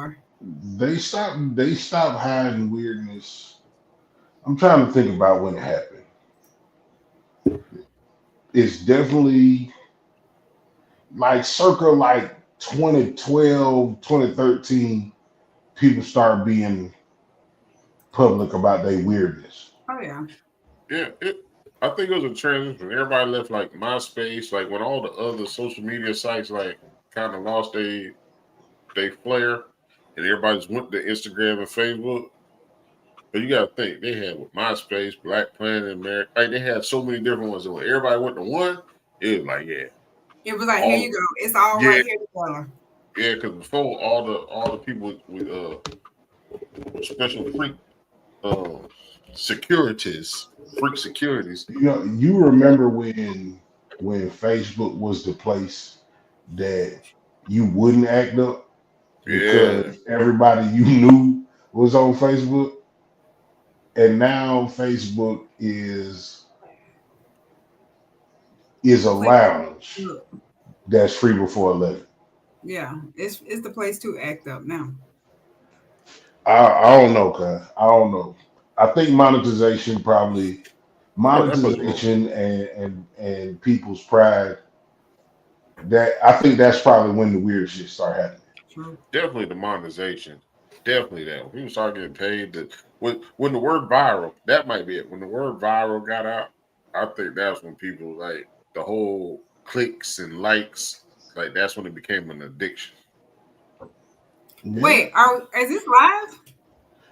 anymore. They stopped hiding weirdness. I'm trying to think about when it happened. It's definitely like circa like 2012, 2013. People start being public about their weirdness. Oh yeah. Yeah, I think it was a transition. Everybody left like MySpace, like when all the other social media sites like kind of lost they flair, and everybody just went to Instagram and Facebook. But you got to think they had with MySpace, Black Planet, America. Like they had so many different ones. And when everybody went to one, it was like It was like, here all you go. It's all yeah right here together. yeah. Because before all the people with special freak uh securities, freak securities. You remember when Facebook was the place that you wouldn't act up Yeah, because everybody you knew was on Facebook, and now Facebook is a lounge Look, that's free before 11. yeah, it's the place to act up now. I don't know, cuz. I don't know. I think that must be wrong. monetization and people's pride. That I think that's probably when the weird shit start happening. True. Definitely the monetization. Definitely that. When people start getting paid, when the word viral, that might be it. When the word viral got out, I think that's when people like the whole clicks and likes, like that's when it became an addiction. Yeah. Wait, is this live?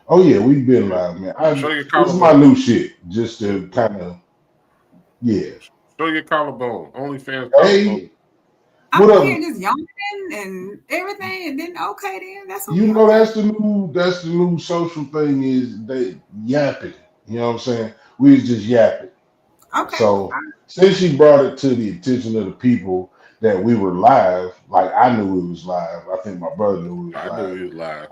Oh yeah, we've been live, man. Show your This is my collarbone. new shit, just to kind of yeah. Show your collarbone. OnlyFans collarbone. Hey, I'm what over here up? just yawning and everything, and then okay, then that's You know okay. that's the new social thing is they yapping. You know what I'm saying? We was just yapping. Okay. So since you brought it to the attention of the people that we were live, like I knew it was live. I think my brother knew it was I knew live. he was live.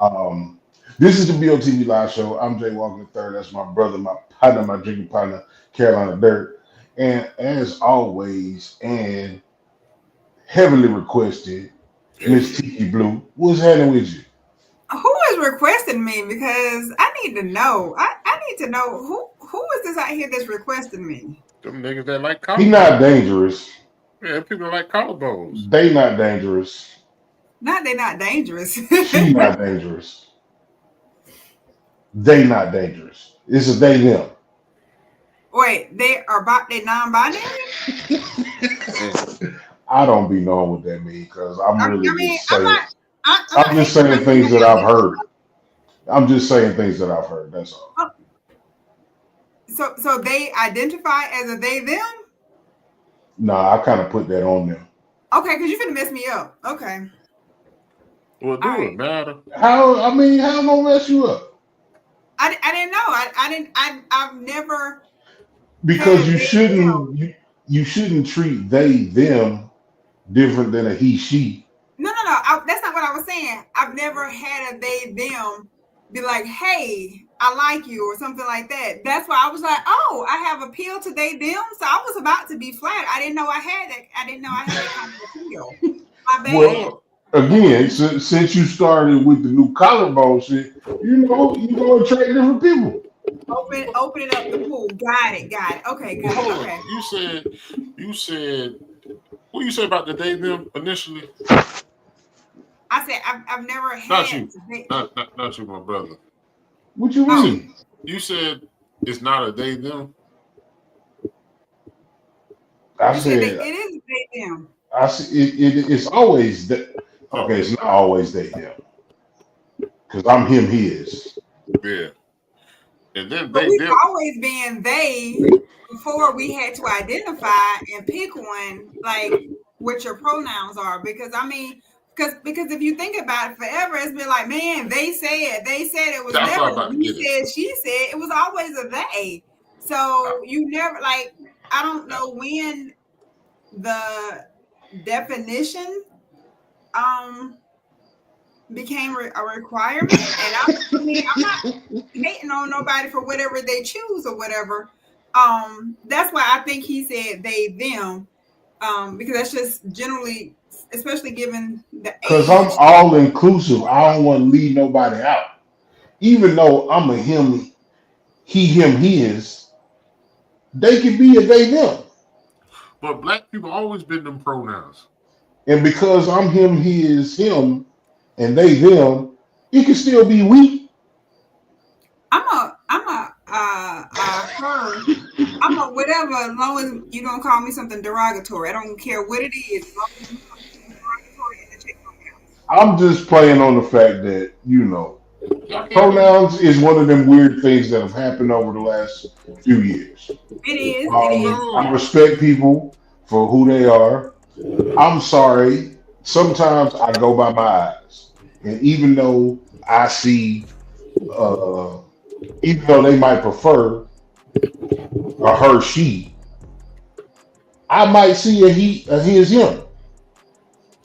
This is the BOTB Live Show. I'm Jay Walker the third. That's my brother, my partner, my drinking partner, Carolina Dirt. And as always, and heavily requested, Miss Heavily. Tiki Blue, what's happening with you? Who is requesting me? Because I need to know. I need to know who is this out here that's requesting me? Them niggas that like He not collarbones. dangerous. Yeah, people that like collarbones. They not dangerous. They're not dangerous. She not dangerous. They not dangerous. It's a they them. Wait, they non-binary? I don't be knowing what that means because I'm I really mean, just I'm saying. not. I'm I'm not just hating on saying people things that that I've identify. heard. I'm just saying things that I've heard. That's all. So they identify as a they them. Nah, I kind of put that on them. Okay, because you're gonna mess me up. Okay, Well, all do it right. matter? How? I mean, how am I gonna mess you up? I didn't know. I didn't. I've never had Because a you they them. shouldn't. You shouldn't treat they them different than a he she. No. That's not what I was saying. I've never had a they them be like, "Hey, I like you" or something like that. That's why I was like, "Oh, I have appeal to they them." So I was about to be flat. I didn't know I had that. I didn't know I had that kind of appeal. My bad. Well, again, since you started with the new collarbone shit, you gonna attract different people. Opening up the pool. Got it. Okay, Well, good. hold on. Okay. You said what you say about the day them initially? I said I've never Not had you, to date. not you, my brother. What you You Oh, said mean? you said it's not a they them. I you said said it is they them. it's always that. Okay, Okay, it's not always they them because I'm him his. yeah. And then But they we've them. always been they before we had to identify and pick one, like what your pronouns are. Because I mean, because if you think about it forever, it's been like, man, they said it was That's what never I'm about to we get it. said, she said, it was always a they. So you never like I don't know when the definition um became a requirement. And I mean, I'm not hating on nobody for whatever they choose or whatever. That's why I think he said they them, because that's just generally especially given the Because I'm age. all inclusive. I don't want to leave nobody out. Even though I'm a him, he, him, his, they can be a they, them. But black people always been them pronouns. And because I'm him, his, him, and they, them, it can still be we. Her. I'm a whatever, as long as you don't call me something derogatory. I don't care what it is, as long as you call me something derogatory and the check don't bounce. I'm just playing on the fact that, pronouns is one of them weird things that have happened over the last few years. It is. It is. I respect people for who they are. I'm sorry. Sometimes I go by my eyes. And even though I see, even though they might prefer a her, she, I might see a he, a his, him.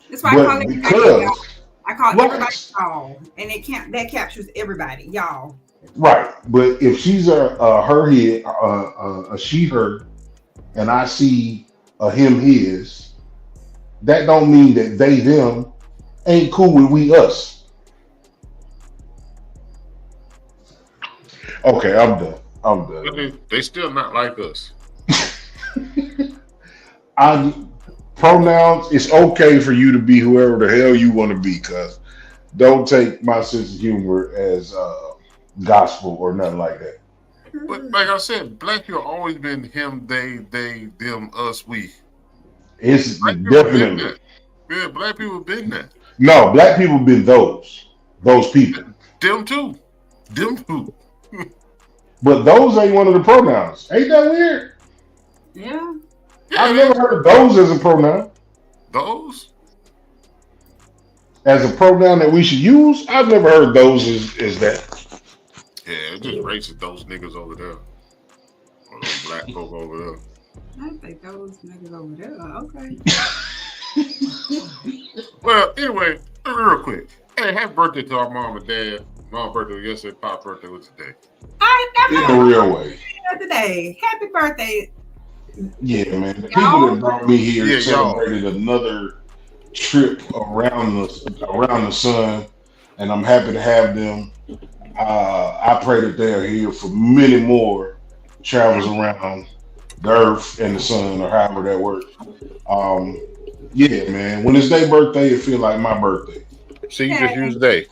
That's why I call But everybody y'all. because, I call everybody right, y'all, and that captures everybody, y'all. right. But if she's a her, his, a she, her, and I see a him, his, that don't mean that they, them ain't cool with we, us. Okay, I'm done. I'm But done. they still not like us. I pronouns. It's okay for you to be whoever the hell you want to be, cuz don't take my sense of humor as gospel or nothing like that. But like I said, black people always been him, they, them, us, we. It's Black people been definitely that. Yeah, black people been that. no black people been those people, Them too. Them too. but those ain't one of the pronouns. Ain't that weird? Yeah. Yeah, I've it never is. heard of those as a pronoun. Those. As a pronoun that we should use, I've never heard those as that. Yeah, it's just racist. Those niggas over there, or those black folk over there. I think those niggas over there. Okay. Well, anyway, real quick. Hey, happy birthday to our mom and dad. Mom's birthday was yesterday. Pop's birthday was today. I In definitely a real way. today. Happy birthday, Yeah, man. The people y'all. that brought me here Yeah, y'all. celebrated another trip around the sun, and I'm happy to have them. I pray that they are here for many more travels around the earth and the sun, or however that works. Um, yeah, man. When it's their birthday, it feel like my birthday. So you just Okay. use they.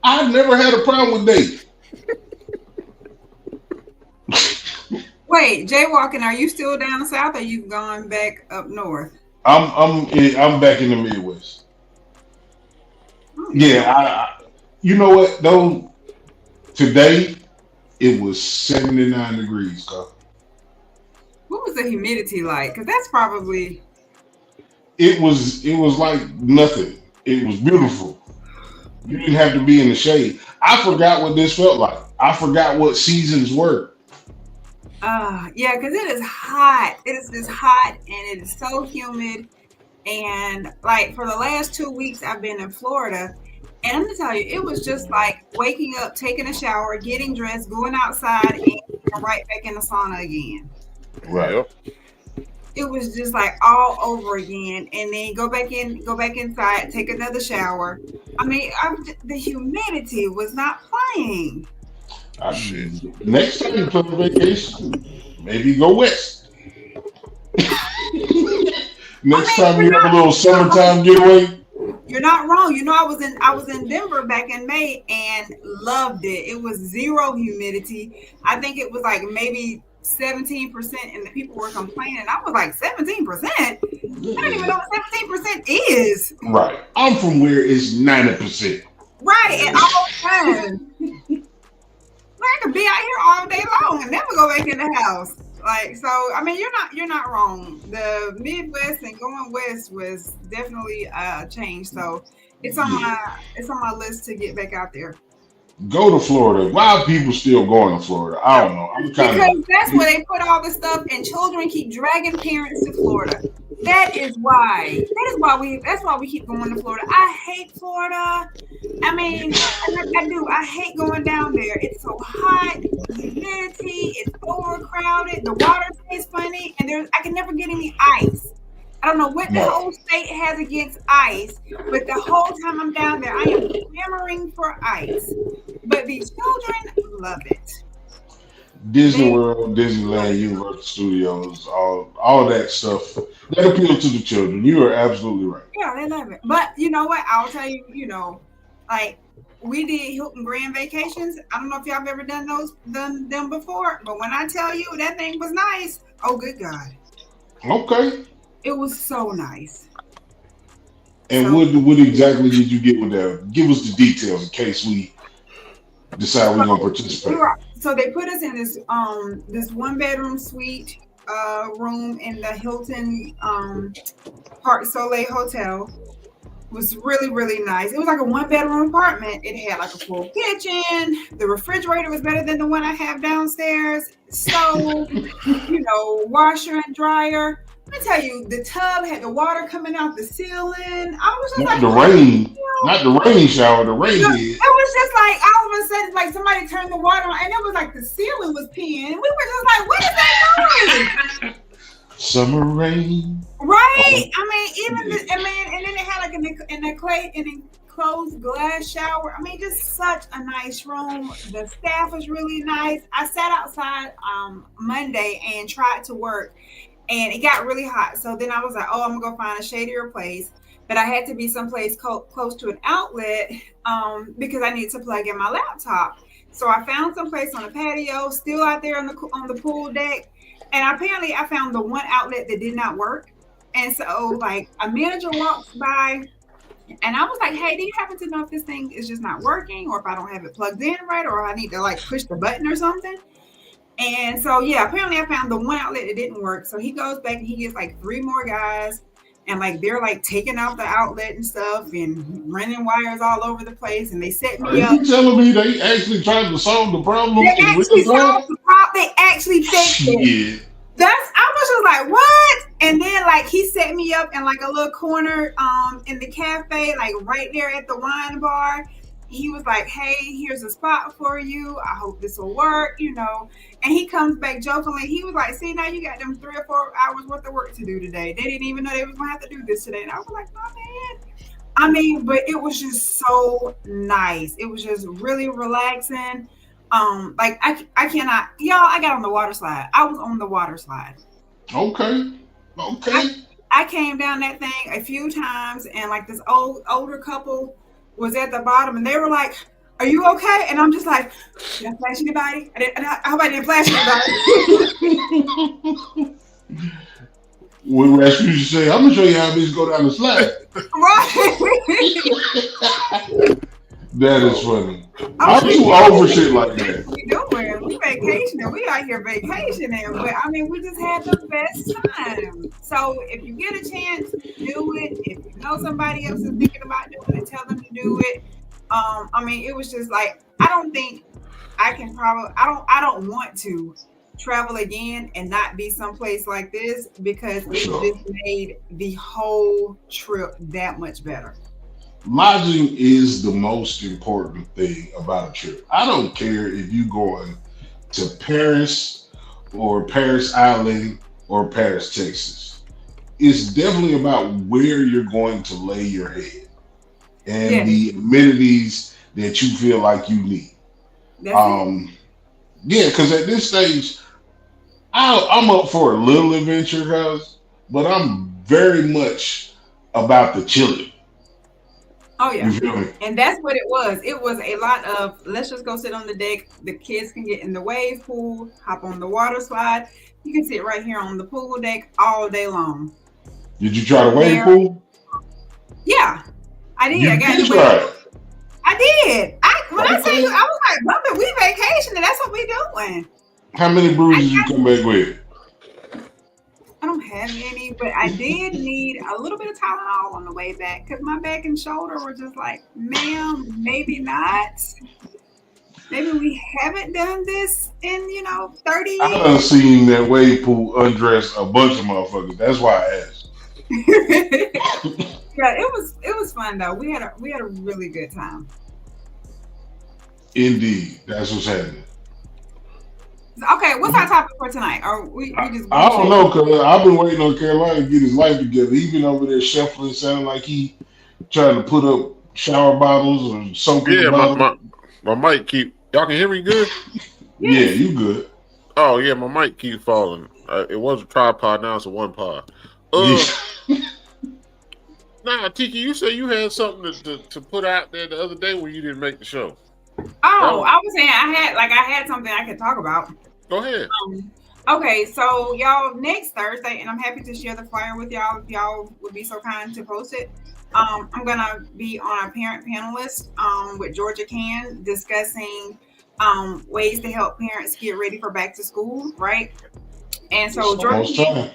I've never had a problem with dates. Wait, jaywalking, are you still down south or you've gone back up north? I'm back in the Midwest. Oh, yeah. Yeah, you know what though? Today it was 79 degrees. So What was the humidity like? Because that's probably it was like nothing. It was beautiful. You didn't have to be in the shade. I forgot what this felt like. I forgot what seasons were. yeah, because it is hot. It is just hot and it is so humid. And like for the last 2 weeks, I've been in Florida. And I'm gonna tell you, it was just like waking up, taking a shower, getting dressed, going outside, and right back in the sauna again. Right. Yep. It was just like all over again, and then go back inside, take another shower. I mean, the humidity was not playing. Shit. Next time you plan a vacation, maybe go west. Next I time mean, you have a little summertime getaway. you're not wrong. You know, I was in Denver back in May and loved it. It was zero humidity. I think it was like maybe 17%, and the people were complaining. I was like, 17%? I don't even know what 17% is. Right. I'm from where it's 90%. Right, at all times. I could be out here all day long and never go back in the house. Like, so I mean, you're not wrong. The Midwest and going west was definitely a change. So Yeah. it's on my list to get back out there. Go to Florida. Why are people still going to Florida? I don't know. I'm kind Because that's where of. they put all the stuff, and children keep dragging parents to Florida. That is why. That's why we keep going to Florida. I hate Florida. I mean, I do. I hate going down there. It's so hot, humidity, it's overcrowded, the water tastes funny, and I can never get any ice. I don't know what the whole state has against ice, but the whole time I'm down there, I am clamoring for ice. But the children love it. Disney World, Disneyland, Universal Studios, all that stuff that appeals to the children. You are absolutely right. Yeah, they love it. But you know what? I'll tell you, like we did Hilton Grand Vacations. I don't know if y'all have ever done them before, but when I tell you that thing was nice, oh good God. Okay. It was so nice. And what exactly did you get with that? Give us the details in case we decide we're gonna participate. So they put us in this 1-bedroom suite room in the Hilton Park Soleil Hotel. It was really, really nice. It was like a 1-bedroom apartment. It had like a full kitchen. The refrigerator was better than the one I have downstairs. Stove, washer and dryer. Let me tell you, the tub had the water coming out the ceiling. I was just not the rain shower, the rain head. It was just like all of a sudden, like somebody turned the water on, and it was like the ceiling was peeing. And we were just like, "What is that noise?" Summer rain. Right. And then it had like an enclosed glass shower. I mean, just such a nice room. The staff was really nice. I sat outside Monday and tried to work. And it got really hot. So then I was like, I'm going to go find a shadier place. But I had to be someplace close to an outlet because I needed to plug in my laptop. So I found someplace on the patio, still out there on the pool deck. And apparently I found the one outlet that did not work. And so like a manager walks by and I was like, hey, do you happen to know if this thing is just not working or if I don't have it plugged in right or I need to like push the button or something? And so, apparently I found the one outlet that didn't work. So he goes back and he gets like 3 more guys and like they're like taking out the outlet and stuff and running wires all over the place. And they set me up. Are you telling me they actually tried to solve the problem? They actually solved the problem. They actually fixed it. I was just like, what? And then like he set me up in like a little corner in the cafe, like right there at the wine bar. He was like, hey, here's a spot for you. I hope this will work, And he comes back jokingly. He was like, see, now you got them 3 or 4 hours worth of work to do today. They didn't even know they was going to have to do this today. And I was like, my man. But it was just so nice. It was just really relaxing. Like I cannot, y'all, I got on the water slide. I was on the water slide. Okay. I came down that thing a few times and like this older couple was at the bottom and they were like, are you okay? And I'm just like, did I flash anybody? I hope I didn't flash anybody. When we ask you to say, I'm going to show you how these go down the slide. Right. That is funny. I'm too old for shit like that. We doing? We vacationing. We out here vacationing. But we just had the best time. So if you get a chance, do it. If you know somebody else is thinking about doing it, tell them to do it. It was just like I don't think I can I don't want to travel again and not be someplace like this because it just made the whole trip that much better. Lodging is the most important thing about a trip. I don't care if you're going to Paris or Paris Island or Paris, Texas. It's definitely about where you're going to lay your head and the amenities that you feel like you need. Because at this stage, I'm up for a little adventure, guys, but I'm very much about the chilling. Oh yeah, and that's what it was. It was a lot of let's just go sit on the deck. The kids can get in the wave pool, hop on the water slide. You can sit right here on the pool deck all day long. Did you try the wave pool? Yeah, I did. I did. When I say I was like, "Bumping, we vacationing. That's what we doing." How many bruises you come back with? I don't have any, but I did need a little bit of Tylenol on the way back because my back and shoulder were just like, ma'am, maybe not. Maybe we haven't done this in, 30 years. I done seen that wave pool undress a bunch of motherfuckers. That's why I asked. Yeah, it was fun though. We had a really good time. Indeed, that's what's happening. Okay, what's our topic for tonight? Or we just I going don't straight? know, cause I've been waiting on Carolina to get his life together. He been over there shuffling, sounding like he trying to put up shower bottles or soap in the Yeah, bottle. my mic keep. Y'all can hear me good. Yeah, Yes. you good. Oh yeah, my mic keeps falling. It was a tripod, now it's a one pod. Yeah. Uh, Nah, Tiki, you said you had something to put out there the other day when you didn't make the show. That Oh, was I was saying I had something I could talk about. go ahead. Um, okay, so y'all next Thursday, and I'm happy to share the flyer with y'all if y'all would be so kind to post it. I'm gonna be on a parent panelist with Georgia Can discussing ways to help parents get ready for back to school, right? And It's so Georgia almost Can, time.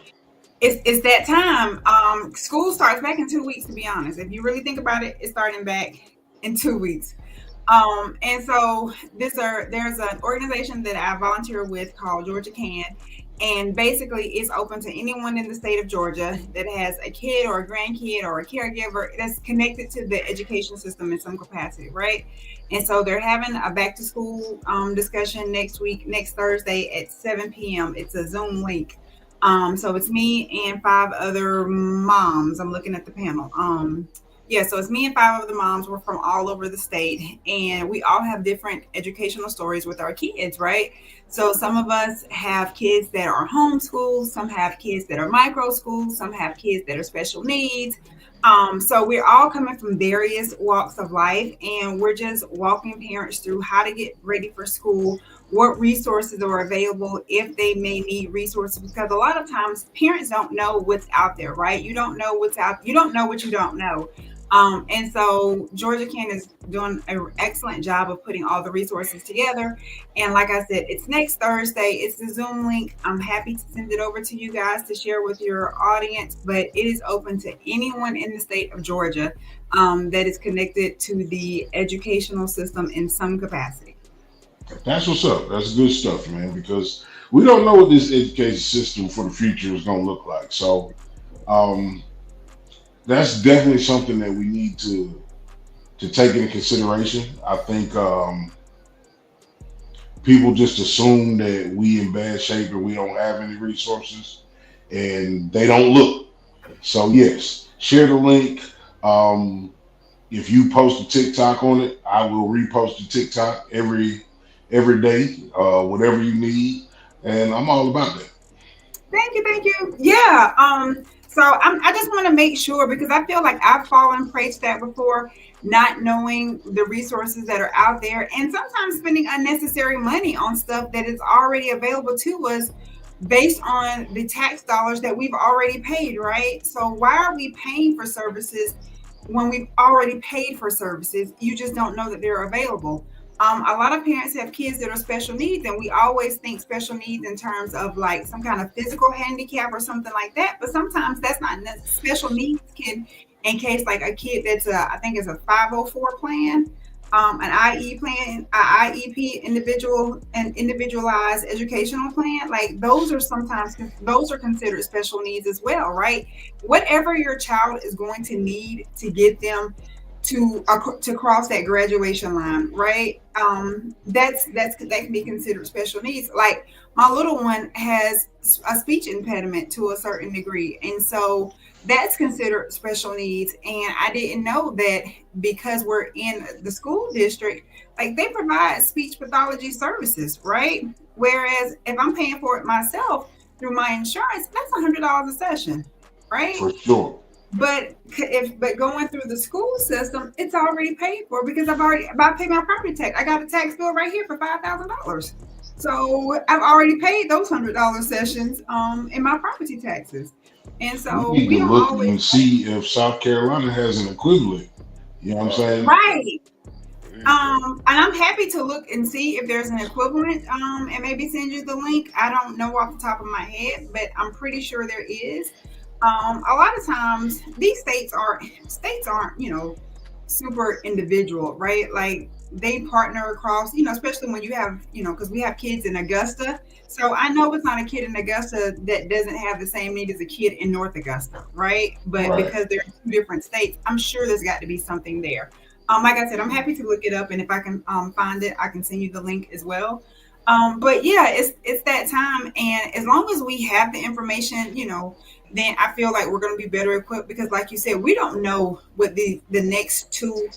it's that time. School starts back in 2 weeks. To be honest, if you really think about it, it's starting back in 2 weeks. And so there's an organization that I volunteer with called Georgia Can, and basically it's open to anyone in the state of Georgia that has a kid or a grandkid or a caregiver that's connected to the education system in some capacity, right? And so they're having a back to school discussion next week, next Thursday at 7 p.m. It's a Zoom link. So it's me and five other moms. I'm looking at the panel. Yeah, so it's me and five of the moms. We're from all over the state, and we all have different educational stories with our kids, right? So some of us have kids that are homeschooled, some have kids that are micro schools, some have kids that are special needs. So we're all coming from various walks of life, and we're just walking parents through how to get ready for school, what resources are available if they may need resources, because a lot of times parents don't know what's out there, right? You don't know what's out, you don't know what you don't know. And so Georgia Can is doing an excellent job of putting all the resources together. And like I said, it's next Thursday. It's the Zoom link. I'm happy to send it over to you guys to share with your audience, but it is open to anyone in the state of Georgia that is connected to the educational system in some capacity. That's what's up. That's good stuff, man. Because we don't know what this education system for the future is going to look like. So um, that's definitely something that we need to take into consideration. I think people just assume that we in bad shape and we don't have any resources, and they don't look. So yes, share the link. Um, if you post a TikTok on it, I will repost the TikTok every day, whatever you need, and I'm all about that. Thank you, thank you. Yeah. So I just want to make sure because I feel like I've fallen prey to that before, not knowing the resources that are out there, and sometimes spending unnecessary money on stuff that is already available to us based on the tax dollars that we've already paid, right? So why are we paying for services when we've already paid for services? You just don't know that they're available. A lot of parents have kids that are special needs, and we always think special needs in terms of like some kind of physical handicap or something like that. But sometimes that's not special needs can, in case like a kid that's I think it's a 504 plan, an IE plan, IEP individual and individualized educational plan. Like those are sometimes those are considered special needs as well, right? Whatever your child is going to need to get them to cross that graduation line, right? That can be considered special needs. Like my little one has a speech impediment to a certain degree, and so that's considered special needs. And I didn't know that because we're in the school district, like they provide speech pathology services, right? Whereas if I'm paying for it myself through my insurance, that's $100 a session, right? For sure. But going through the school system, it's already paid for because I paid my property tax. I got a tax bill right here for $5,000. So I've already paid those $100 sessions in my property taxes. And We so need we to don't look always and see if South Carolina has an equivalent. You know what I'm saying? right. There you go. And I'm happy to look and see if there's an equivalent, and maybe send you the link. I don't know off the top of my head, but I'm pretty sure there is. A lot of times these states aren't, super individual, right? Like they partner across, especially when you have, because we have kids in Augusta. So I know it's not a kid in Augusta that doesn't have the same need as a kid in North Augusta, right? But Right. because they're two different states, I'm sure there's got to be something there. Like I said, I'm happy to look it up, and if I can find it, I can send you the link as well. But yeah, it's that time, and as long as we have the information, then I feel like we're going to be better equipped because, like you said, we don't know what the next 2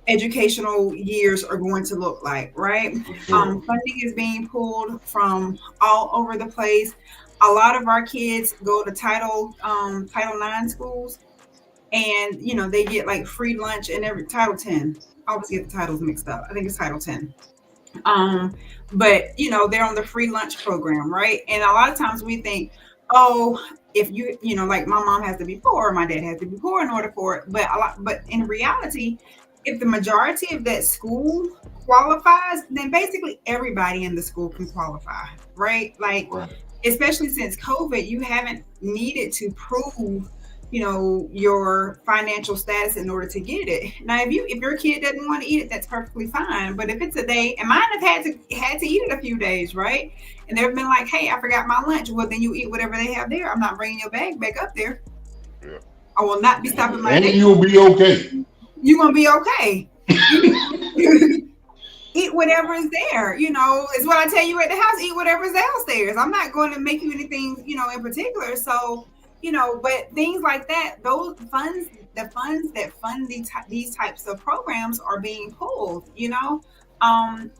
educational years are going to look like, right? For sure. Funding is being pulled from all over the place. A lot of our kids go to Title IX schools, and they get like free lunch and every Title 10. I always get the titles mixed up. I think it's Title 10. um but they're on the free lunch program, right? And a lot of times we think, oh, if like my mom has to be poor, my dad has to be poor in order for it, but in reality, if the majority of that school qualifies, then basically everybody in the school can qualify, right? Like, Right. especially since COVID, you haven't needed to prove, your financial status in order to get it. Now, if your kid doesn't want to eat it, that's perfectly fine. But if it's a day, and mine have had to eat it a few days, right? And they've been like, "Hey, I forgot my lunch." Well, then you eat whatever they have there. I'm not bringing your bag back up there. Yeah. I will not be stopping my And day. you'll be okay. You're gonna be okay. Eat whatever is there. It's what I tell you at the house. Eat whatever's downstairs. I'm not going to make you anything, in particular. So, but things like that, those funds, the funds that fund these types of programs are being pulled.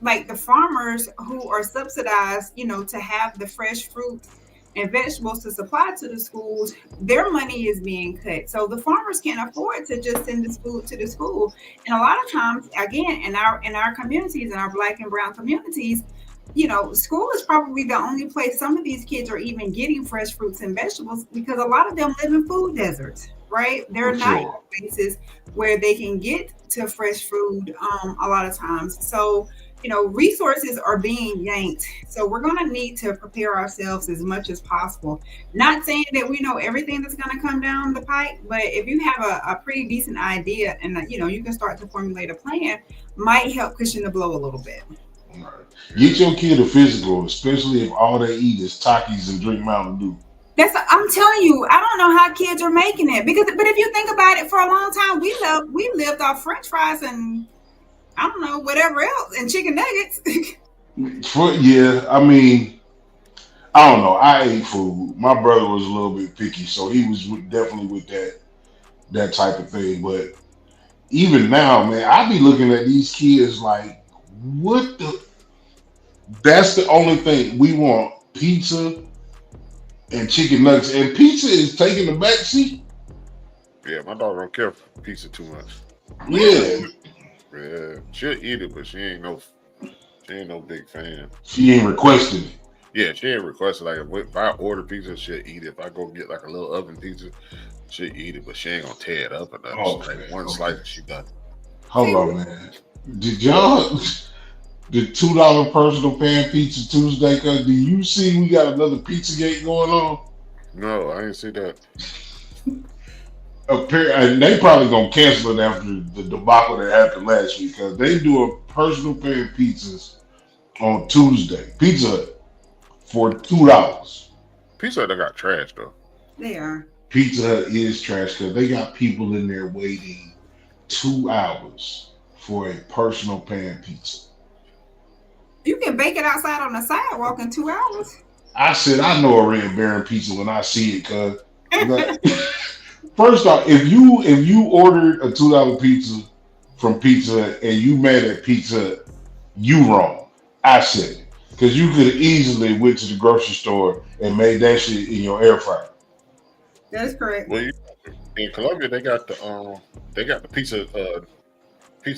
Like the farmers who are subsidized, to have the fresh fruits and vegetables to supply to the schools, their money is being cut. So the farmers can't afford to just send this food to the school. And a lot of times, again, in our communities, in our Black and brown communities, school is probably the only place some of these kids are even getting fresh fruits and vegetables, because a lot of them live in food deserts, right? They're For not sure. in places where they can get to fresh food a lot of times. So, resources are being yanked. So we're going to need to prepare ourselves as much as possible. Not saying that we know everything that's going to come down the pike, but if you have a pretty decent idea, and you can start to formulate a plan, might help cushion the blow a little bit. Right. Get your kid a physical, especially if all they eat is Takis and drink Mountain Dew. I'm telling you, I don't know how kids are making it, but if you think about it, for a long time we lived off French fries and I don't know whatever else and chicken nuggets. Yeah, I mean, I don't know. I ate food. My brother was a little bit picky, so he was definitely with that type of thing. But even now, man, I be looking at these kids like, what the? That's the only thing we want: pizza and chicken nuggets, and pizza is taking the back seat. Yeah, my daughter don't care for pizza too much. Really? Yeah, Yeah, she'll eat it, but she ain't no big fan. she ain't requesting it. Yeah, she ain't requested like if I order pizza, she'll eat it. If I go get like a little oven pizza, she'll eat it, but she ain't gonna tear it up or nothing. Oh, She like okay, one okay. slice, she done. Hold on, man. Did y'all the $2 personal pan pizza Tuesday? Cause do you see we got another pizza gate going on? No, I didn't see that. And they probably gonna cancel it after the debacle that happened last week because they doing personal pan pizzas on Tuesday. Pizza Hut for $2. Pizza Hut, they got trash though. They are. Pizza Hut is trash because they got people in there waiting 2 hours for a personal pan pizza. You can bake it outside on the sidewalk in 2 hours. I said I know a Red Baron pizza when I see it, cause first off, if you ordered a $2 pizza from Pizza Hut and you mad at Pizza Hut, you wrong. I said it. Cause you could have easily went to the grocery store and made that shit in your air fryer. That is correct. Well, in Colombia, they got the pizza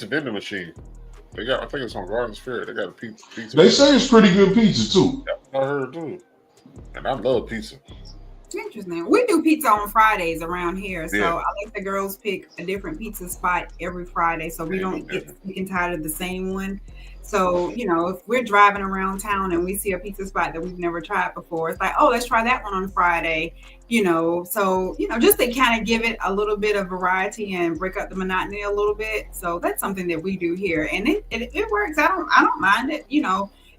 vending machine. I think it's on Gardens Fair. They got a pizza. They say it's pretty good pizza too. That's what I heard too. And I love pizza. Interesting. We do pizza on Fridays around here, so Yeah. I let the girls pick a different pizza spot every Friday, so we Yeah, don't get yeah. sick and tired of the same one. So if we're driving around town and we see a pizza spot that we've never tried before, it's like, oh, let's try that one on Friday. So just to kind of give it a little bit of variety and break up the monotony a little bit. So that's something that we do here, and it works. I don't mind it.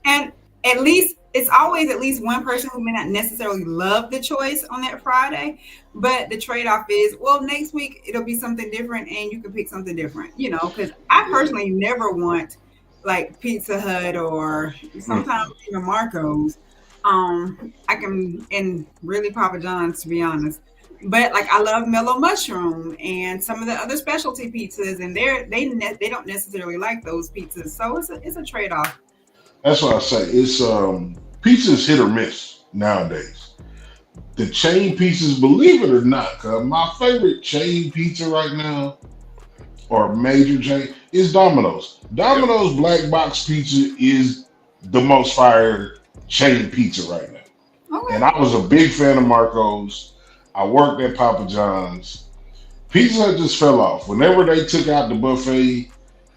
And at least it's always at least one person who may not necessarily love the choice on that Friday, but the trade-off is, well, next week it'll be something different and you can pick something different, because I personally never want like Pizza Hut or sometimes even Marco's. I can and really Papa John's to be honest. But like I love Mellow Mushroom and some of the other specialty pizzas, and they don't necessarily like those pizzas, so it's a trade off. That's what I say. It's pizza is hit or miss nowadays. The chain pizzas, believe it or not, cause my favorite chain pizza right now, or major chain, is Domino's. Yep. Domino's black box pizza is the most fire chain pizza right now. And Okay. I was a big fan of Marco's. I worked at Papa John's. Pizza Hut just fell off. Whenever they took out the buffet,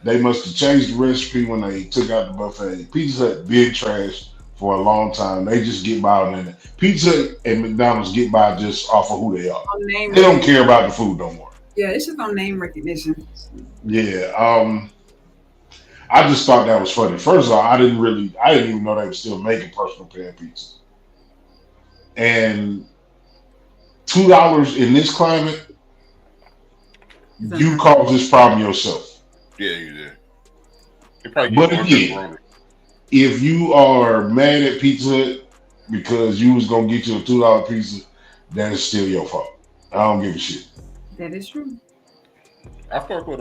they must have changed the recipe when they took out the buffet. Pizza Hut been trashed for a long time. They just get by on it. Pizza Hut and McDonald's get by just off of who they are. On name They don't recognition. care about the food no more. Yeah, it's just on name recognition. Yeah. I just thought that was funny. First of all, I didn't even know they were still making personal pan pizzas. And $2 in this climate, you cause this problem yourself. Yeah, you did. You probably But get one again, pepperoni. if you are mad at Pizza Hut because you was gonna get you a $2 pizza, that is still your fault. I don't give a shit. That is true. I fuck with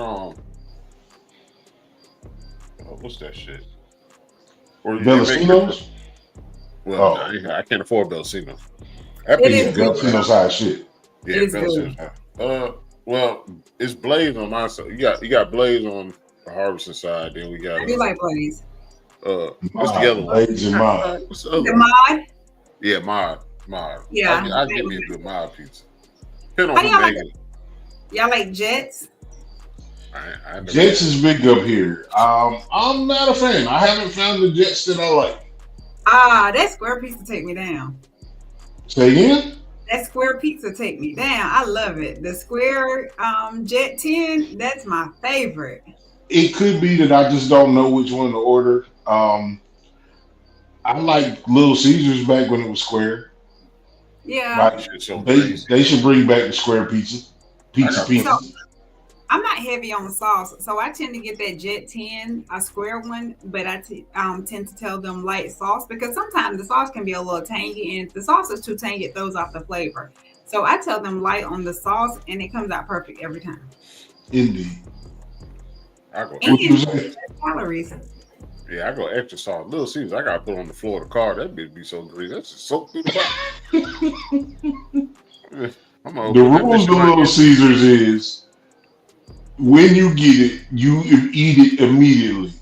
what's that shit? Or they make Bellasinos? well, Oh. I can't afford Bellasinos. That It pizza Yeah, is good. good. Bellasinos high shit. Yeah, It is Bellasinos. Well, it's Blaze on my side. You got Blaze on the Harvesting side. Then we got I do like Blaze. what's the other one? Blades and mine. What's the other The one? mod. Yeah, mod. Yeah. I give me a good mod pizza. Depending How on do y'all who like making it. Y'all like Jets? I never Jets had it. is big up here. I'm not a fan. I haven't found the Jets that I like. That square pizza take me down. Say again? That square pizza take me down. I love it. The square Jet 10, that's my favorite. It could be that I just don't know which one to order. I like Little Caesars back when it was square. Yeah. That Like shit's so they crazy. they should bring back the square pizza. I got Pizza. So I'm not heavy on the sauce, so I tend to get that Jet 10, a square one, but tend to tell them light sauce because sometimes the sauce can be a little tangy, and if the sauce is too tangy, it throws off the flavor. So I tell them light on the sauce, and it comes out perfect every time. Indeed. I go What you And say? less calories. yeah, I go extra salt. Little Caesars, I gotta put on the floor of the car. That bitch be so greasy. That's just soaked through the bottom. I'm gonna The put that rules bitch to in my Little Caesars is when you get it, you eat it immediately.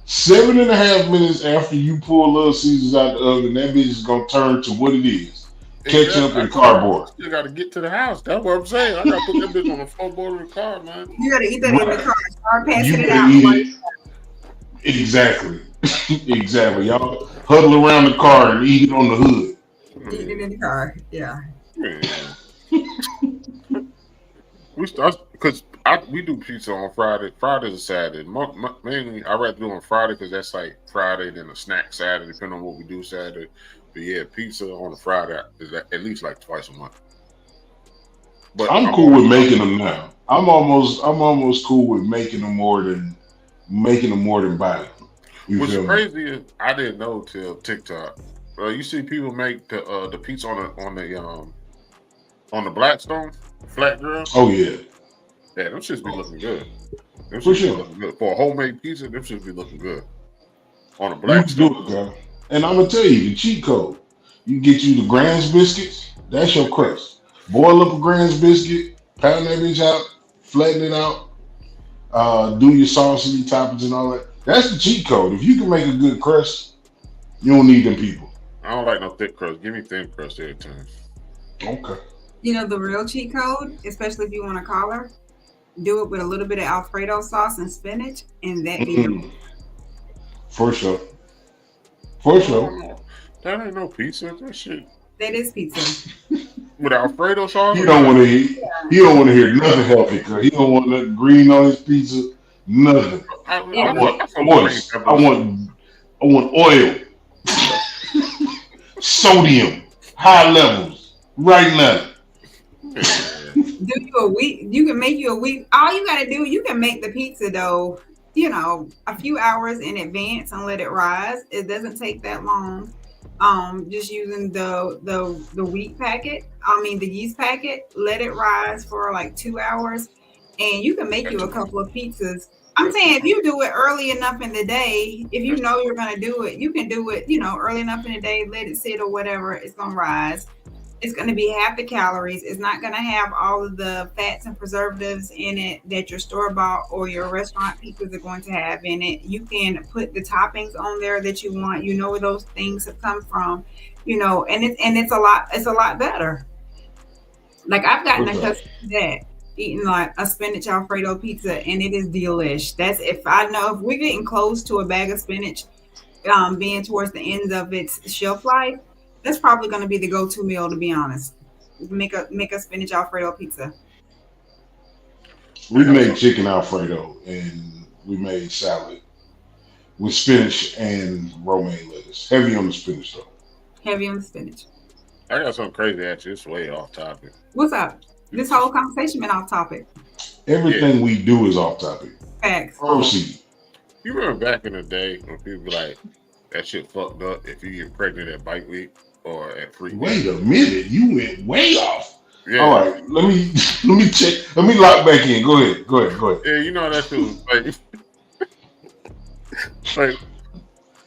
7.5 minutes after you pull Little Caesars out the oven, that bitch is gonna turn to what it is: ketchup exactly. and cardboard. You gotta get to the house. That's what I'm saying. I gotta put that bitch on the floorboard of the car, man. You gotta eat that in the Right. car. Start You passing it gotta out. eat it exactly. Exactly. Y'all huddle around the car and eat it on the hood. Eat it in the car. Yeah. Man. We start because we do pizza on Friday. Fridays and Saturday. Mainly, I rather do on Friday because that's like Friday than a snack Saturday, depending on what we do Saturday. But yeah, pizza on a Friday is at least like twice a month. But I'm cool with making them now. I'm almost cool with making them more than buying them. You What's feel me? crazy is I didn't know till TikTok. You see people make the pizza on the Blackstone flat grill. Oh yeah, Yeah, them shits be looking good. Them for shits be sure. looking good for a homemade pizza. Them shits be looking good on a You can do Blackstone. it, girl. And I'm gonna tell you the cheat code. You get you the Grand's biscuits. That's your crust. Boil up a Grand's biscuit, pound that bitch out, flatten it out, do your sauce and your toppings and all that. That's the cheat code. If you can make a good crust, you don't need them people. I don't like no thick crust. Give me thin crust every time. Okay. You know the real cheat code, especially if you want a collar, do it with a little bit of Alfredo sauce and spinach, and that be your. Mm, for sure. For sure. No, that ain't no pizza. That shit That is pizza. with Alfredo sauce. He don't want to hear. He don't want to hear nothing healthy. Cause he don't want nothing green on his pizza. Nothing. I Yeah. want moist. I want oil, sodium, high levels, right now. Do you a week? You can make you a week. All you gotta do, you can make the pizza dough a few hours in advance and let it rise. It doesn't take that long. Just using the wheat packet, the yeast packet, let it rise for like 2 hours, and you can make That's you too a much. couple of pizzas. I'm That's too saying if much. you do it early enough in the day, if you That's know you're gonna do it, you can do it, early enough in the day, let it sit or whatever, it's gonna rise. It's going to be half the calories. It's not going to have all of the fats and preservatives in it that your store bought or your restaurant pizzas are going to have in it. You can put the toppings on there that you want. You know where those things have come from, and it's a lot better. Like I've gotten What's up? accustomed to that, eating like a spinach Alfredo pizza, and it is delish. That's if I know if we're getting close to a bag of spinach being towards the end of its shelf life, that's probably going to be the go-to meal. To be honest, make a spinach Alfredo pizza. We I got made something. chicken Alfredo and we made salad with spinach and romaine lettuce. Heavy on the spinach though. Heavy on the spinach. I got something crazy actually. It's way off topic. What's up? You This whole just conversation been off topic. yeah. Everything we do is off topic. Facts. Proceed. You remember back in the day when people be like that shit fucked up if you get pregnant at bite week or at Freaknik. Wait a minute, you went way off. All Yeah. right, let me let me check. Let me lock back in. Go ahead. Go ahead. Go ahead. Yeah, you know that shit was like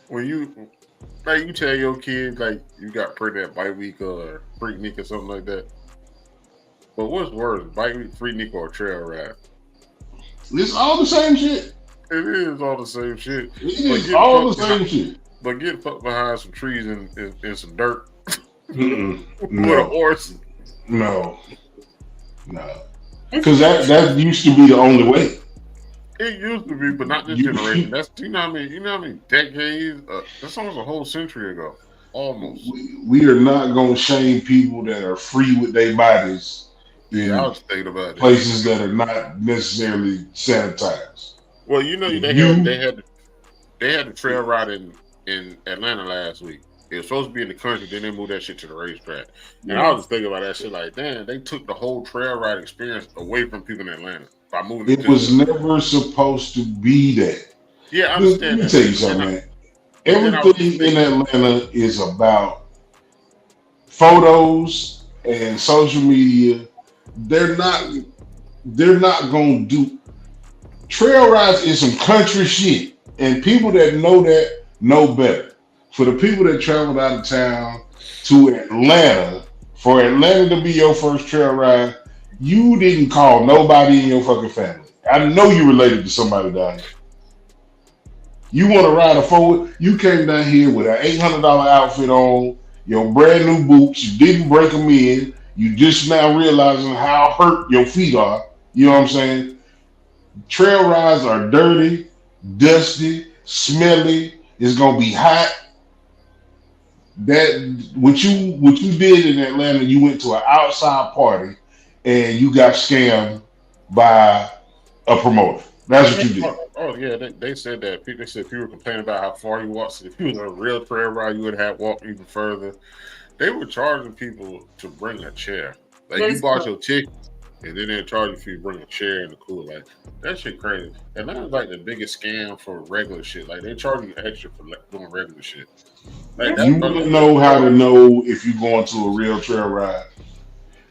when you tell your kid like you got pregnant at bite week or Freaknik or something like that. But what's worse, bite week, Freaknik, or trail ride? It's all the same shit. It is all the same shit. It But is getting all the fucked behind, same shit. but getting fucked behind some trees and some dirt Mm-mm. with a No, horse. no, no. It's Because that used to be the only way. It used to be, but not this You, generation. That's you know how many decades? That's almost a whole century ago, almost. we are not gonna shame people that are free with their bodies Yeah, I in was thinking about it. places that are not necessarily sanitized. Well, you know If they had you, they had they had the trail ride in Atlanta last week. It was supposed to be in the country, then they moved that shit to the racetrack. And I was yes. just thinking about that shit like, damn, they took the whole trail ride experience away from people in Atlanta by moving it it to was the. never supposed to be that. Yeah, I Let understand me that. tell you But then something, man. I was just Everything in thinking, Atlanta is about photos and social media. They're not. They're not gonna do trail rides is some country shit, and people that know better. For the people that traveled out of town to Atlanta, for Atlanta to be your first trail ride, you didn't call nobody in your fucking family. I know you related to somebody down here. You want to ride a forward? You came down here with an $800 outfit on, your brand new boots. You didn't break them in. You just now realizing how hurt your feet are. You know what I'm saying? Trail rides are dirty, dusty, smelly. It's gonna be hot. That what you did in Atlanta, you went to an outside party and you got scammed by a promoter. That's what you did. oh yeah, they said that. They said people were complaining about how far you walked. So if you was on a real trail ride, you would have walked even further. They were charging people to bring a chair. Like That you is bought correct. your ticket, and then they're charging you to bring a chair in the cooler. Like that shit crazy. And that was like the biggest scam for regular shit. Like they charging you extra for like, doing regular shit. Like That's You that, correct. bro. want to Them real know how trail to rides. know if you're going to a real trail ride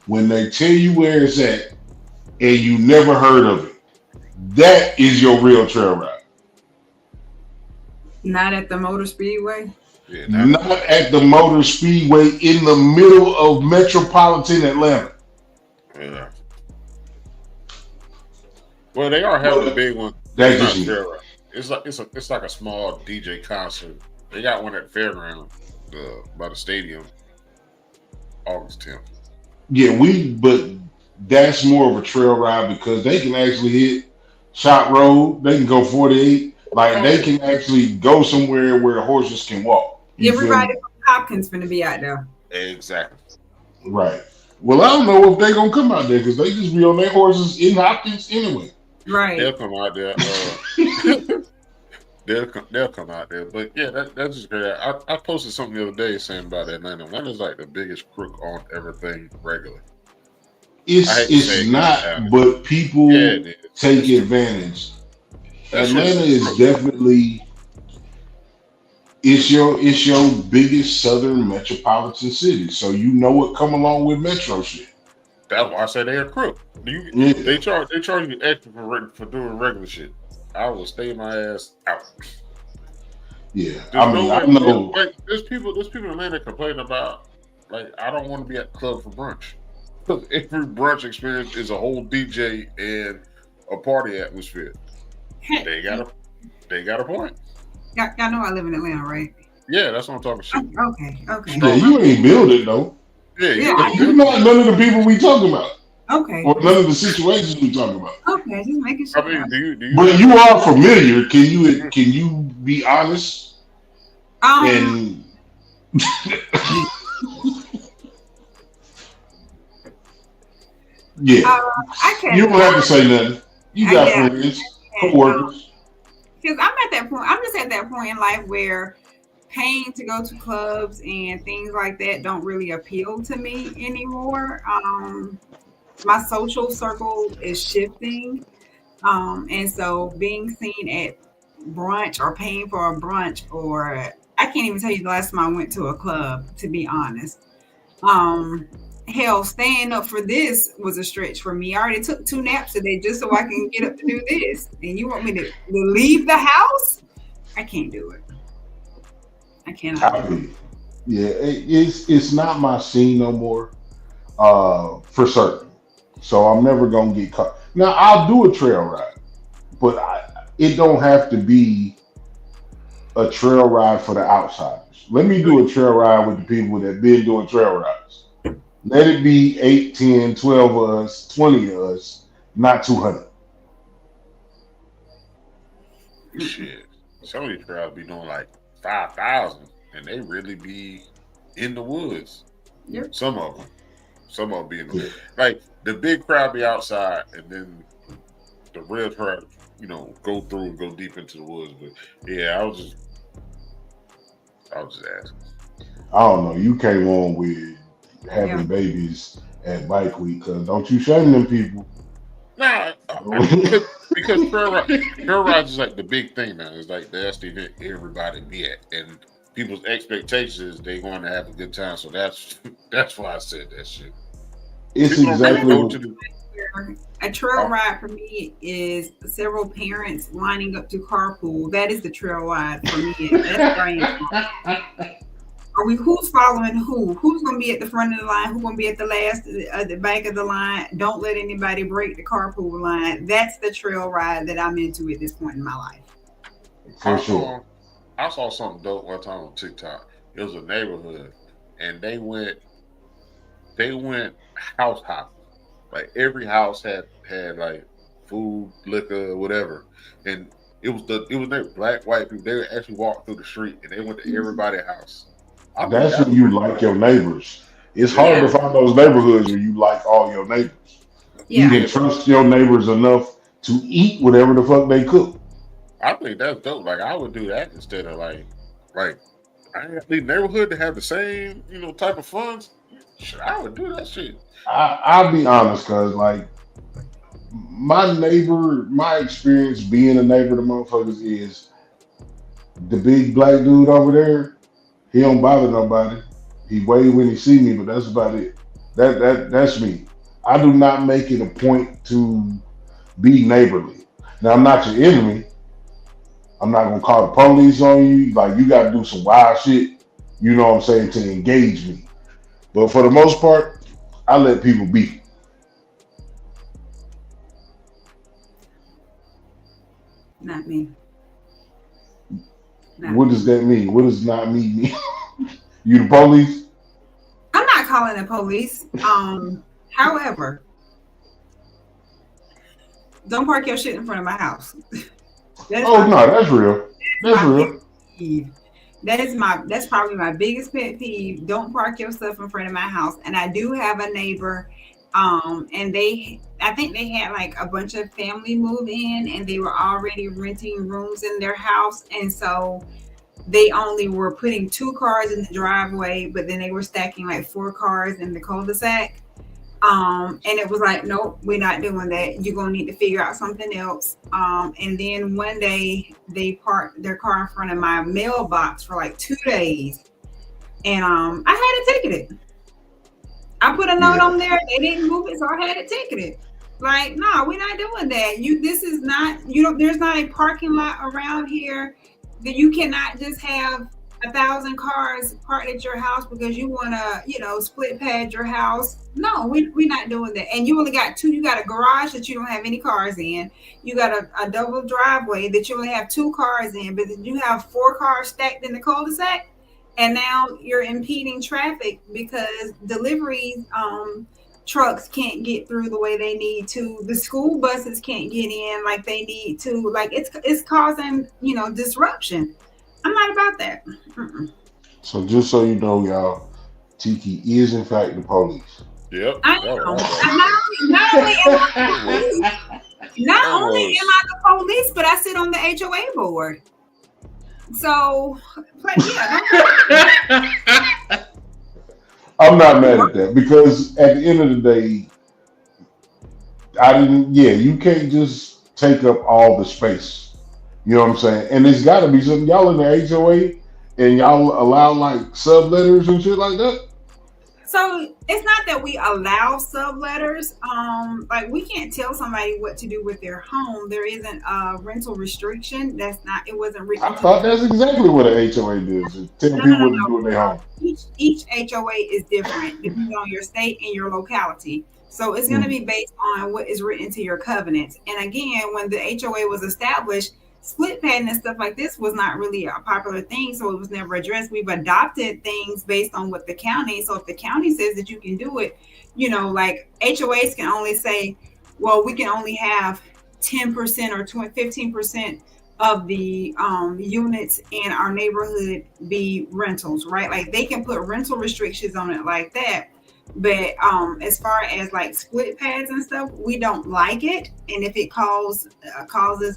when they tell you where it's at and you never heard of it. That is your real trail ride. Not at the Motor Speedway. Yeah, not at the Not motor. at the Motor Speedway in the middle of metropolitan Atlanta. Yeah. Well, they are having a But big one, but it's that's not just a me. trail ride. It's like a small DJ concert. They got one at Fairground, by the stadium, August 10th. Yeah, but that's more of a trail ride because they can actually hit Shot Road. They can go 48. Like they can actually go somewhere where the horses can walk. You feel Everybody me? from Hopkins gonna be out there. Exactly. Right. Well, I don't know if they're gonna come out there because they just be on their horses in Hopkins anyway. They'll Right. come out there. They'll come out there. But yeah, that's just great. I posted something the other day saying about Atlanta. Atlanta's like the biggest crook on everything regular. I hate to It's say it because it's not, out. but Yeah, people it is. take It's true. advantage. That shit is Atlanta is gross. definitely it's your biggest southern metropolitan city. So you know what come along with metro shit. That's why I said they're crook. Yeah. They charge you extra for doing regular shit. I will stay my ass out. Yeah. There's I no mean, I way. know. Like there's people in Atlanta complaining about like I don't want to be at the club for brunch. Because every brunch experience is a whole DJ and a party atmosphere. They got a they got a point. Y'all know I live in Atlanta, right? Yeah, that's what I'm talking shit. Okay, okay, Yeah, Strong. you ain't build it though. Yeah, yeah, you ain't You built it. not none of the people we talking about, okay, or none of the situations we talking about. okay. Just making I sure. mean, do you But have you like are familiar. Can you be honest? Um, And yeah, I you can. don't have to say nothing. You got Yeah, friends, and co-workers. because I'm at that point. I'm just at that point in life where paying to go to clubs and things like that don't really appeal to me anymore. My social circle is shifting. And so being seen at brunch or paying for a brunch, or I can't even tell you the last time I went to a club, to be honest. Um, Hell, staying up for this was a stretch for me. I already took 2 naps today just so I can get up to do this. And you want me to leave the house? I can't do it. I cannot I do it. mean, yeah, it's not my scene no more. For certain. So I'm never gonna get caught. Now I'll do a trail ride, but it don't have to be a trail ride for the outsiders. Let me do a trail ride with the people that been doing trail rides. Let it be 8, 10, 12 of us, 20 of us, not 200. Mm-mm. shit? Some of these crowds be doing like 5,000, and they really be in the woods. Yep. Some of them, some of them be in the Yeah. like the big crowd be outside, and then the real crowd, go through and go deep into the woods. But yeah, I was just asking. I don't know. You came on with Yeah. having babies at Bike Week, because don't you shame them people. Nah, because trail rides is like the big thing now. It's like that's the event everybody be at, and people's expectations is they going to have a good time. So that's that's why I said that shit. It's People don't really exactly go to what. the. A trail Oh, ride for me is several parents lining up to carpool. That is the trail ride for me. That's where I am. Are we? Who's following who? Who's going to be at the front of the line? Who's going to be at the last, the back of the line? Don't let anybody break the carpool line. That's the trail ride that I'm into at this point in my life. For I sure. saw I saw something dope one time on TikTok. It was a neighborhood, and they went house hopping. Like every house had like food, liquor, whatever, and it was their black white people. They would actually walk through the street and they went to everybody's house. I think That's that's when you pretty like dope. your neighbors. It's hard Yeah, to Yeah. find those neighborhoods where you like all your neighbors. You Yeah. can yeah. trust your neighbors enough to eat whatever the fuck they cook. I think that's dope. Like I would do that instead of like I ain't got the neighborhood to have the same type of funds. Shit, I would do that shit. I'll be honest, cause like my experience being a neighbor to motherfuckers is the big black dude over there. He don't bother nobody. He wave when he see me, but that's about it. That's me. I do not make it a point to be neighborly. Now I'm not your enemy. I'm not gonna call the police on you. Like you gotta do some wild shit, you know what I'm saying, to engage me. But for the most part, I let people be. Not me. Not What me. does that mean? What does not me mean? You the police? I'm not calling the police. However, don't park your shit in front of my house. That is Oh my no, that's real. That's my biggest real. peeve. That's probably my biggest pet peeve. Don't park your stuff in front of my house. And I do have a neighbor, and I think they had like a bunch of family move in, and they were already renting rooms in their house, and so they only were putting 2 cars in the driveway, but then they were stacking like 4 cars in the cul-de-sac. And it was like, nope, we're not doing that. You're gonna need to figure out something else. And then one day they parked their car in front of my mailbox for like 2 days, and I had it ticketed. I put a note Yeah. on there. They didn't move it, so I had it ticketed. Like, no, we're not doing that. This is not. There's not a parking lot around here that you cannot just have 1,000 cars parked at your house because you want to, split pad your house. No, we're not doing that. And you only got two. You got a garage that you don't have any cars in. You got a double driveway that you only have 2 cars in, but then you have 4 cars stacked in the cul-de-sac, and now you're impeding traffic because deliveries trucks can't get through the way they need to. The school buses can't get in like they need to. Like, it's causing disruption. I'm not about that. Mm-mm. So just so you know, y'all, Tiki is in fact the police. Yep. I That am. was Not only am I the that was police, not that only am was I the police, but I sit on the HOA board. So, but yeah, I'm not mad at that because at the end of the day, I didn't. Yeah, you can't just take up all the space. You know what I'm saying? And it's got to be something. Y'all in the HOA and y'all allow like subletters and shit like that. so it's not that we allow subletters. Like, we can't tell somebody what to do with their home. There isn't a rental restriction. That's not. It wasn't written I into the. thought that's exactly what an HOA does: is tell No, no, people no, what to no. do in their home. Each HOA is different depending on your state and your locality. So it's going to Mm. be based on what is written into your covenants. And again, when the HOA was established, split padding and stuff like this was not really a popular thing, so it was never addressed. We've adopted things based on what the county. So if the county says that you can do it, like HOAs can only say, well, we can only have 10% or 15% of the units in our neighborhood be rentals, right? Like, they can put rental restrictions on it like that. But as far as like split pads and stuff, we don't like it. And if it causes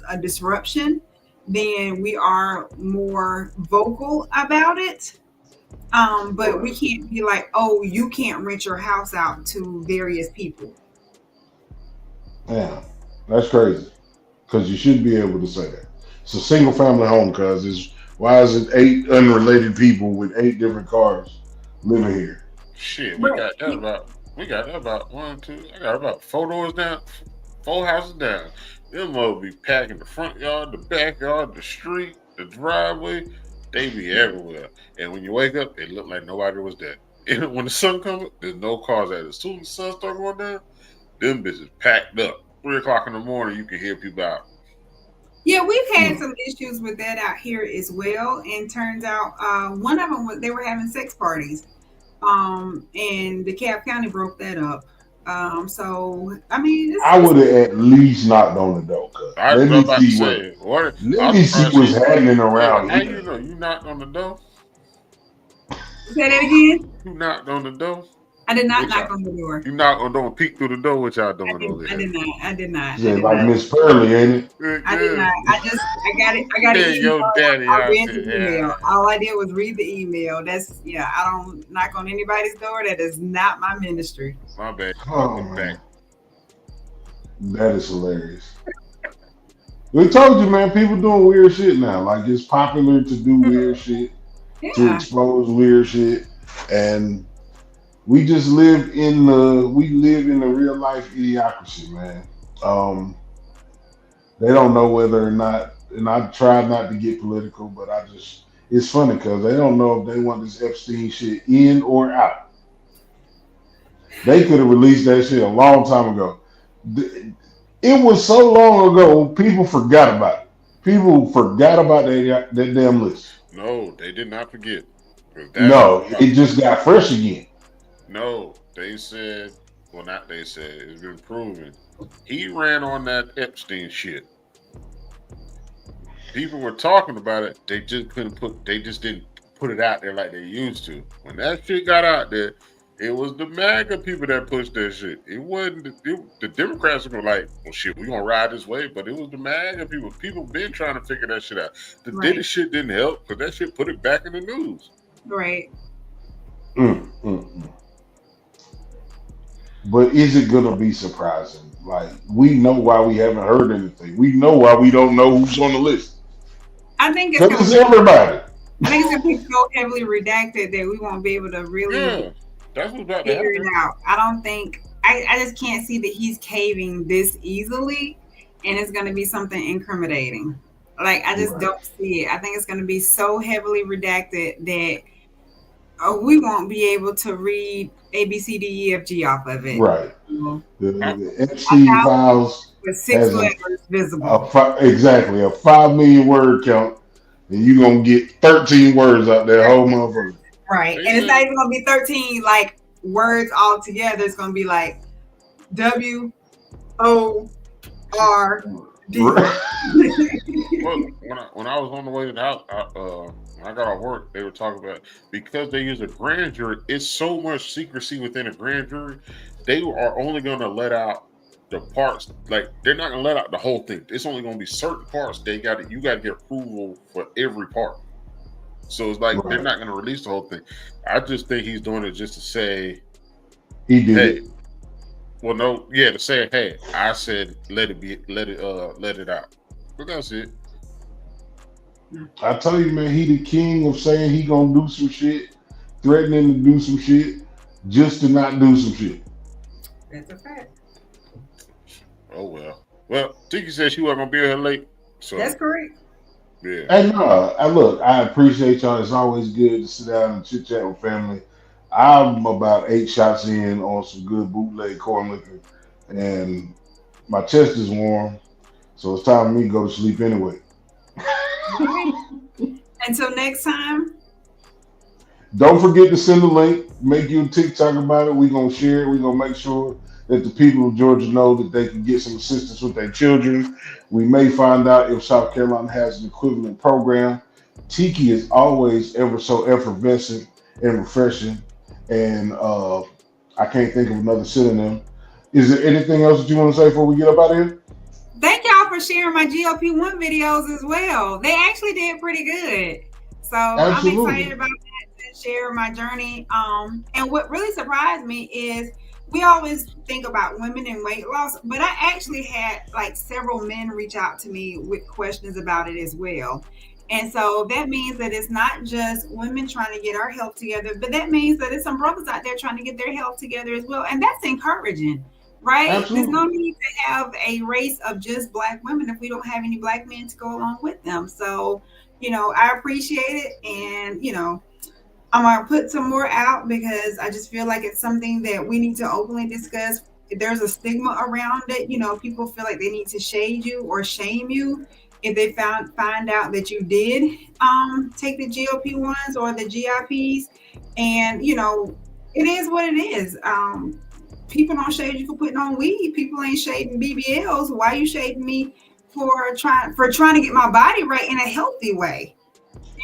a disruption, then we are more vocal about it. But we can't be like, oh, you can't rent your house out to various people. Yeah, that's crazy because you should be able to say that. It's a single family home, cuz why is it 8 unrelated people with 8 different cars living here? shit. We But got that about one, two. I got about 4 doors down, 4 houses down. Them mother be packing the front yard, the backyard, the street, the driveway. They be everywhere. And when you wake up, it look like nobody was there. And when the sun comes up, there's no cars out. As soon as the sun start going down, them bitches packed up. 3 o'clock in the morning, you can hear people out. yeah, we've had Mm. some issues with that out here as well. And turns out one of them was they were having sex parties. And the Cap County broke that up. So I mean, I would have at least knocked on the door, cuz. I was Let me about to see what say, what? let I was me see surprised what's she. happening Yeah, around how you here. know? You knocked on the door. say that again. You knocked on the door. I did not Which knock y'all? on the door. You knocked on the door and peeked through the door. What y'all I doing did. over I here? did not. I did not. I Said did like not. Miss Pearly, ain't it? Good, I did not. good. I got an Yeah, email. your daddy I out read there. the email. Yeah, All I did was read the email. That's yeah. I don't knock on anybody's door. That is not my ministry. my bad. Oh Welcome back. man, that is hilarious. We told you, man. People doing weird shit now. Like, it's popular to do weird shit, to Yeah. expose weird shit, and we live in the real life idiocracy, man. Um, they don't know whether or not, and I try not to get political, but it's funny because they don't know if they want this Epstein shit in or out. They could have released that shit a long time ago. It was so long ago, people forgot about it. People forgot about that damn list. No, they did not forget. 'Cause that was No, it just got fresh again. no. They said, well, not they said. It's been proven. He ran on that Epstein shit. People were talking about it. They just couldn't put. They just didn't put it out there like they used to. When that shit got out there, it was the MAGA people that pushed that shit. It wasn't the Democrats were like, well, shit, we gonna ride this way, but it was the MAGA people. People been trying to figure that shit out. The Diddy Right. shit didn't help because that shit put it back in the news. Right. Mm, mm, mm. but is it gonna be surprising? Like we know why we haven't heard anything. We know why we don't know who's on the list. I think it's Because gonna it's be. everybody. I think it's gonna be so heavily redacted that we won't be able to really Yeah, that's what's about to figure it happen. out. I don't think. I just can't see that he's caving this easily, and it's gonna be something incriminating. Like I just Right. don't see it. I think it's gonna be so heavily redacted that we won't be able to read A B C D E F G off of it. Right. You know, I, The a Epstein thousand files with six has letters visible. exactly a 5 million word count, and you're gonna get 13 words out there, whole motherfucker. Right. they And it's not said, even gonna be 13 like words all together. It's gonna be like WORD. well, when I was on the way to the house, when I got off work, they were talking about because they use a grand jury. It's so much secrecy within a grand jury. They are only going to let out the parts. Like they're not going to let out the whole thing. It's only going to be certain parts. They got it. You got to get approval for every part. So it's like they're Right. not going to release the whole thing. I just think he's doing it just to say, He did "Hey, it. well, no, yeah," to say, "Hey, I said let it out." But that's it. I tell you, man, he the king of saying he gonna do some shit, threatening to do some shit, just to not do some shit. That's a fact. Oh well. Well, Tiki said she wasn't gonna be here late, That's so correct. yeah. And I look, I appreciate y'all. It's always good to sit down and chit chat with family. I'm about 8 shots in on some good bootleg corn liquor, and my chest is warm, so it's time for me to go to sleep anyway. All right. Until next time. Don't forget to send the link. Make you a TikTok about it. We're gonna share it. We're gonna make sure that the people of Georgia know that they can get some assistance with their children. We may find out if South Carolina has an equivalent program. Tiki is always ever so effervescent and refreshing, and I can't think of another synonym. Is there anything else that you want to say before we get up out of here? Thank y'all for sharing my GLP-1 videos as well. They actually did pretty good. So I'm excited Absolutely. about that to share my journey. And what really surprised me is we always think about women and weight loss, but I actually had like several men reach out to me with questions about it as well. And so that means that it's not just women trying to get our health together, but that means that there's some brothers out there trying to get their health together as well. And that's encouraging, right? There's no Absolutely. need to have a race of just black women if we don't have any black men to go along with them. So, I appreciate it. And, I'm going to put some more out because I just feel like it's something that we need to openly discuss. There's a stigma around it. People feel like they need to shade you or shame you if they find out that you did take the GLP-1s or the GIPs. And, it is what it is. People don't shade you for putting on weed. People ain't shading BBLs. Why are you shading me for trying to get my body right in a healthy way?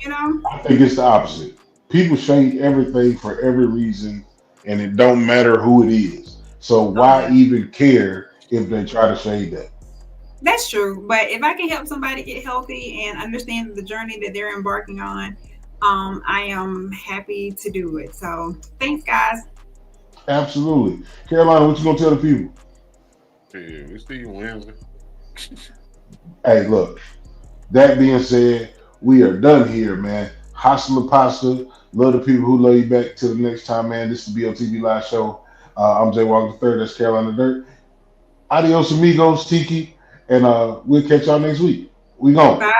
You know? I think it's the opposite. People shade everything for every reason, and it don't matter who it is. So Oh why yeah. even care if they try to shade that? That's true. But if I can help somebody get healthy and understand the journey that they're embarking on, I am happy to do it. So thanks, guys. Absolutely. Carolina, what you gonna tell the people? Yeah, we see you Wednesday. Hey, look, that being said, we are done here, man. Hasta la pasta. Love the people who love you back. Till the next time, man. This is the BOTB Live Show. I'm Jay Walker III. That's Carolina Dirt. Adios, amigos, Tiki. And we'll catch y'all next week. We gone. Bye.